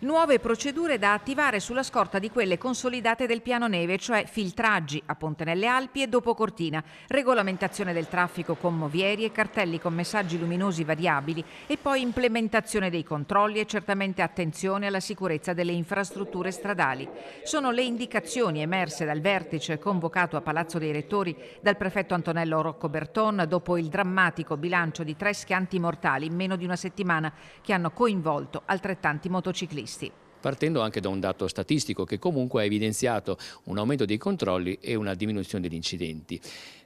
Nuove procedure da attivare sulla scorta di quelle consolidate del piano neve, cioè filtraggi a Ponte nelle Alpi e dopo Cortina, regolamentazione del traffico con movieri e cartelli con messaggi luminosi variabili e poi implementazione dei controlli e certamente attenzione alla sicurezza delle infrastrutture stradali. Sono le indicazioni emerse dal vertice convocato a Palazzo dei Rettori dal prefetto Antonello Rocco Berton dopo il drammatico bilancio di 3 schianti mortali in meno di una settimana che hanno coinvolto altrettanti motociclisti. Partendo anche da un dato statistico che comunque ha evidenziato un aumento dei controlli e una diminuzione degli incidenti.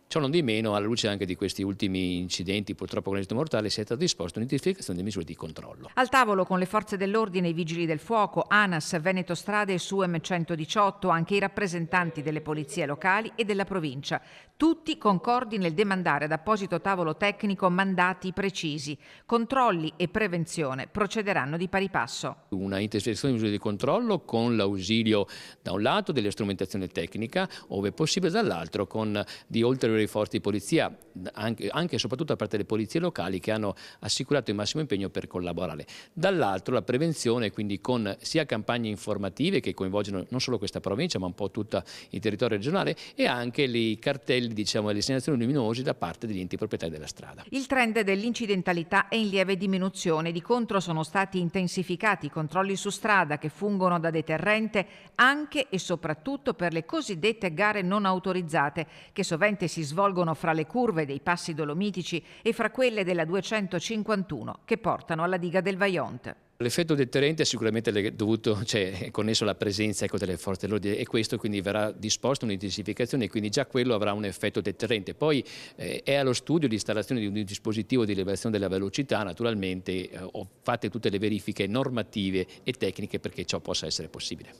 Ciò non di meno, alla luce anche di questi ultimi incidenti, purtroppo con esito mortale, si è stata disposta un'intensificazione delle misure di controllo. Al tavolo con le forze dell'ordine, i vigili del fuoco, ANAS, Veneto Strade e SUEM 118, anche i rappresentanti delle polizie locali e della provincia. Tutti concordi nel demandare ad apposito tavolo tecnico mandati precisi. Controlli e prevenzione procederanno di pari passo. Una intensificazione di misure di controllo con l'ausilio da un lato della strumentazione tecnica, ove possibile, dall'altro con di ulteriori forze di polizia, anche e soprattutto da parte delle polizie locali che hanno assicurato il massimo impegno per collaborare. Dall'altro la prevenzione, quindi con sia campagne informative che coinvolgono non solo questa provincia ma un po' tutto il territorio regionale e anche i cartelli, diciamo, le segnalazioni luminose da parte degli enti proprietari della strada. Il trend dell'incidentalità è in lieve diminuzione, di contro sono stati intensificati i controlli su strada che fungono da deterrente anche e soprattutto per le cosiddette gare non autorizzate che sovente si svolgono fra le curve dei passi dolomitici e fra quelle della 251 che portano alla diga del Vajont. L'effetto deterrente è sicuramente è connesso alla presenza delle forze dell'ordine e questo quindi verrà disposta un'intensificazione e quindi già quello avrà un effetto deterrente. Poi è allo studio l'installazione di un dispositivo di rilevazione della velocità, naturalmente fatte tutte le verifiche normative e tecniche perché ciò possa essere possibile.